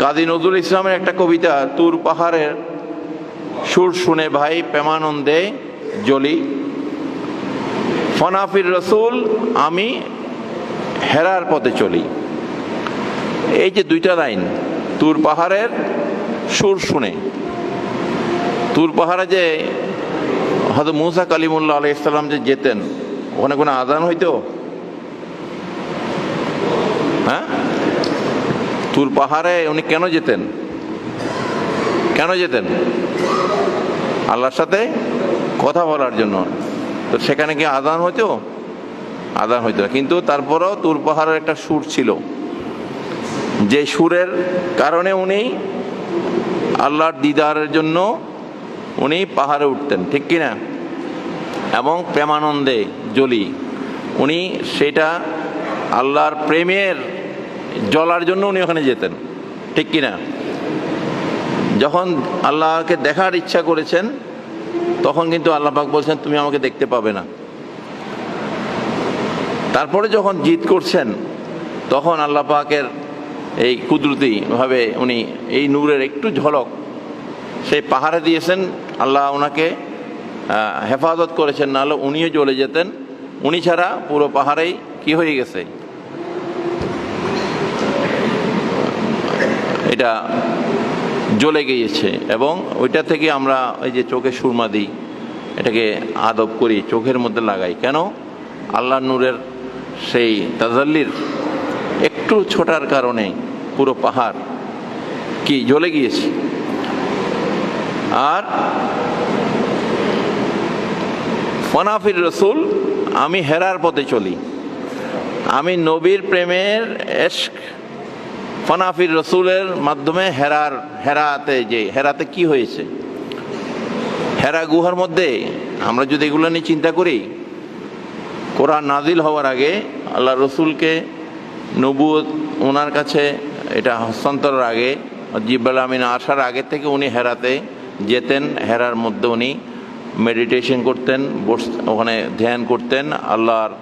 কাজী নজরুল ইসলামের একটা কবিতা, তুর পাহাড়ের সুর শুনে ভাই প্রেমানন্দে জ্বলি, ফনাফির রসুল আমি হেরার পথে চলি। এই যে দুইটা লাইন, তুর পাহাড়ের সুর শুনে, তুর পাহাড়ে যে হয়তো মুসা কালিমুল্লাহ আলাইহিস সালাম যে যেতেন, ওখানে কোনো আজান হইতো? হ্যাঁ, তুর পাহাড়ে উনি কেন যেতেন? কেন যেতেন? আল্লাহর সাথে কথা বলার জন্য। তো সেখানে কি আজান হইতো? আজান হইতো না, কিন্তু তারপরেও তুর পাহাড়ের একটা সুর ছিল, যে সুরের কারণে উনি আল্লাহর দিদারের জন্য উনি পাহাড়ে উঠতেন, ঠিক কিনা? এবং প্রেমানন্দে জ্বলি, উনি সেটা আল্লাহর প্রেমের জ্বলার জন্য উনি ওখানে যেতেন, ঠিক কিনা? যখন আল্লাহকে দেখার ইচ্ছা করেছেন, তখন কিন্তু আল্লাহ পাক বলছেন তুমি আমাকে দেখতে পাবে না। তারপরে যখন জিদ করছেন, তখন আল্লাহ পাকের এই কুদরতি ভাবে উনি এই নূরের একটু ঝলক সেই পাহাড়ে দিয়েছেন। আল্লাহ ওনাকে হেফাজত করেছেন, নাহলে উনিও জ্বলে যেতেন। উনি ছাড়া পুরো পাহাড়েই কি হয়ে গেছে, এটা জ্বলে গিয়েছে। এবং ওইটা থেকে আমরা ওই যে চোখে সুরমা দিই, এটাকে আদব করি, চোখের মধ্যে লাগাই। কেন? আল্লাহ নূরের সেই তাজাল্লির একটু ছোটার কারণে পুরো পাহাড় কি জ্বলে গিয়েছে। আর ফনাফির রসুল আমি হেরার পথে চলি, আমি নবীর প্রেমের এশক ফনাফির রসুলের মাধ্যমে হেরাতে কি হয়েছে? হেরা গুহার মধ্যে আমরা যদি এগুলো নিয়ে চিন্তা করি, কোরআন নাজিল হওয়ার আগে আল্লাহ রসুলকে নবুয়ত ওনার কাছে এটা হস্তান্তরের আগে, জিবরাইল আমিন আসার আগে থেকে উনি হেরাতে যেতেন। হেরার মধ্যে উনি মেডিটেশন করতেন, ওখানে ধ্যান করতেন, আল্লাহর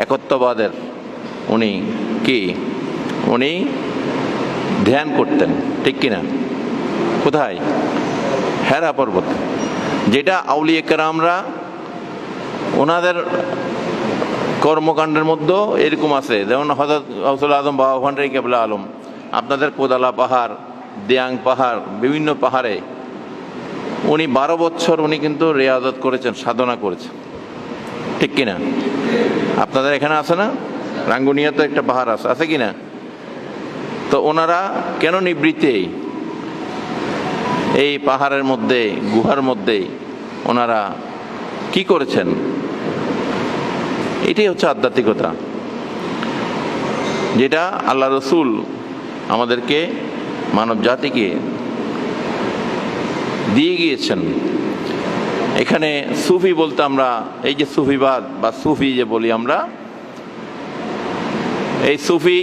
একত্ববাদের উনি ধ্যান করতেন, ঠিক কিনা? কোথায়? হেরা পর্বত, যেটা আউলিয়া কেরামরা ওনাদের কর্মকাণ্ডের মধ্যে এরকম আছে। যেমন হযরত গাউসুল আজম বাবা ভান্ডারী কেবলা আলম, আপনাদের কোদালা পাহাড়, দিয়াং পাহাড়, বিভিন্ন পাহাড়ে উনি 12 বছর উনি কিন্তু রিয়াজত করেছেন, সাধনা করেছেন, ঠিক কিনা? আপনাদের এখানে আছে না, রাঙ্গুনিয়াতে একটা পাহাড় আছে কিনা? তো ওনারা কেন নিবৃত্তে এই পাহাড়ের মধ্যে, গুহার মধ্যে ওনারা কি করেছেন? এটাই হচ্ছে আধ্যাত্মিকতা, যেটা আল্লাহ রসুল আমাদেরকে, মানব জাতিকে দিয়ে গিয়েছেন। এখানে সুফি বলতে আমরা এই যে সুফিবাদ বা সুফি যে বলি আমরা, এই সুফি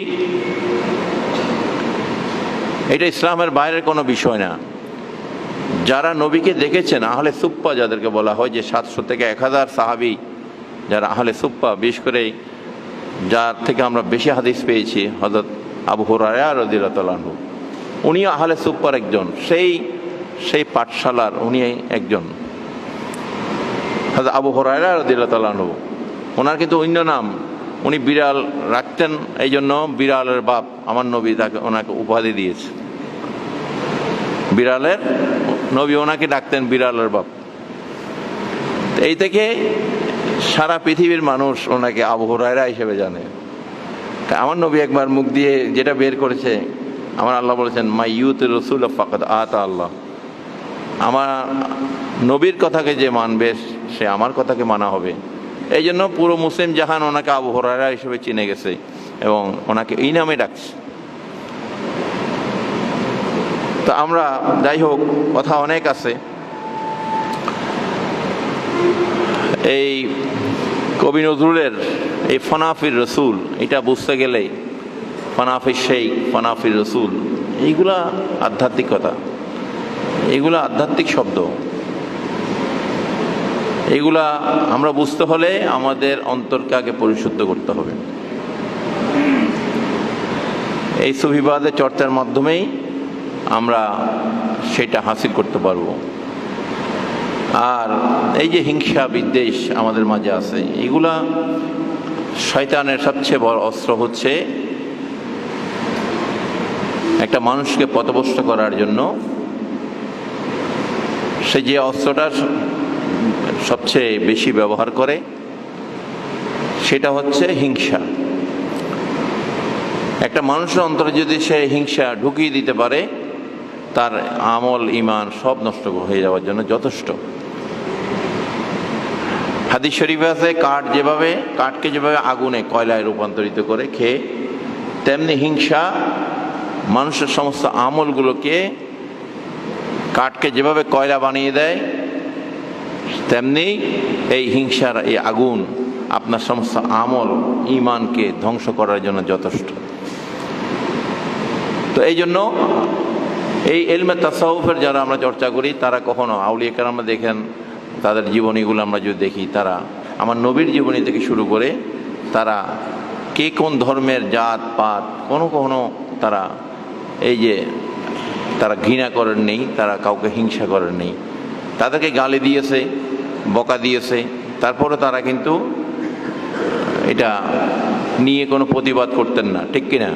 এটা ইসলামের বাইরের কোনো বিষয় না। যারা নবীকে দেখেছেন, আহলে সুপ্পা যাদেরকে বলা হয়, যে 700 থেকে 1000 সাহাবী যারা আহলে সুপ্পা, বিশেষ করে যার থেকে আমরা বেশি হাদিস পেয়েছি হযরত আবু হুরায়রা রাদিয়াল্লাহু তাআলা আনহু, উনিও আহলে সুপ্পার একজন, সেই পাঠশালার উনি একজন। হযরত আবু হুরায়রা রাদিয়াল্লাহু তাআলা আনহু, ওনার কিন্তু অন্য নাম, উনি বিড়াল রাখতেন, এই জন্য বিড়ালের বাপ আমার নবী ওনাকে উপাধি দিয়েছে। বিড়ালের নবী ওনাকে ডাকতেন বিড়ালের বাপ। এই থেকে সারা পৃথিবীর মানুষ ওনাকে আবু হুরায়রা হিসেবে জানে। আমার নবী একবার মুখ দিয়ে যেটা বের করেছে, আমার আল্লাহ বলেছেন মাই ইউত রসুল ফাকাদ আতা আল্লাহ, আমার নবীর কথাকে যে মানবে সে আমার কথাকে মানা হবে। এই জন্য পুরো মুসলিম জাহান ওনাকে আবু হুরায়রা হিসেবে চিনে গেছে এবং ওনাকে এই নামে ডাকছে। তো আমরা যাই হোক, কথা অনেক আছে। এই কবি নজরুলের এই ফনাফির রসুল, এটা বুঝতে গেলে ফনাফির শেখ, ফনাফির রসুল, এইগুলা আধ্যাত্মিকতা, এগুলা আধ্যাত্মিক শব্দ। এগুলা আমরা বুঝতে হলে আমাদের অন্তরকে আগে পরিশুদ্ধ করতে হবে। এই সুফিবাদের চর্চার মাধ্যমেই আমরা সেটা হাসিল করতে পারব। আর এই যে হিংসা বিদ্বেষ আমাদের মাঝে আছে, এগুলা শয়তানের সবচেয়ে বড় অস্ত্র হচ্ছে একটা মানুষকে পথভ্রষ্ট করার জন্য। সে যে অস্ত্রটা সবচেয়ে বেশি ব্যবহার করে সেটা হচ্ছে হিংসা। একটা মানুষের অন্তরে যদি সে হিংসা ঢুকিয়ে দিতে পারে, তার আমল ঈমান সব নষ্ট হয়ে যাওয়ার জন্য যথেষ্ট। হাদিস শরীফে আছে, কাঠকে যেভাবে আগুনে কয়লায় রূপান্তরিত করে খেয়ে, তেমনি হিংসা মানুষের সমস্ত আমলগুলোকে কাঠকে যেভাবে কয়লা বানিয়ে দেয়, তেমনি এই হিংসার এই আগুন আপনার সমস্ত আমল ঈমানকে ধ্বংস করার জন্য যথেষ্ট। তো এই জন্য এই ইলমে তাসাউফের যারা আমরা চর্চা করি, তারা কখনো আউলিয়া কেরাম দেখেন, তাদের জীবনীগুলো আমরা যদি দেখি, তারা আমার নবীর জীবনী থেকে শুরু করে তারা কে কোন ধর্মের জাত পাত কখনো তারা এই যে তারা ঘৃণা করেন নেই, তারা কাউকে হিংসা করেন নেই। তাদেরকে গালি দিয়েছে, বকা দিয়েছে, তারপরে তারা কিন্তু এটা নিয়ে কোনো প্রতিবাদ করতেন না, ঠিক কিনা?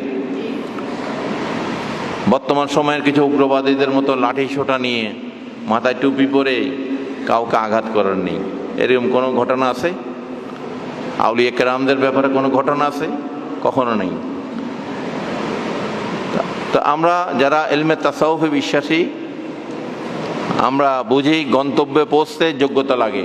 বর্তমান সময়ের কিছু উগ্রবাদীদের মতো লাঠি সোটা নিয়ে মাথায় টুপি পরে কাউকে আঘাত করার নেই, এরকম কোনো ঘটনা আছে? আউলিয়া কেরামদের ব্যাপারে কোনো ঘটনা আছে? কখনো নেই। তো আমরা যারা ইলমে তাসাউফে বিশ্বাসী, আমরা বুঝি গন্তব্যে পৌঁছতে যোগ্যতা লাগে।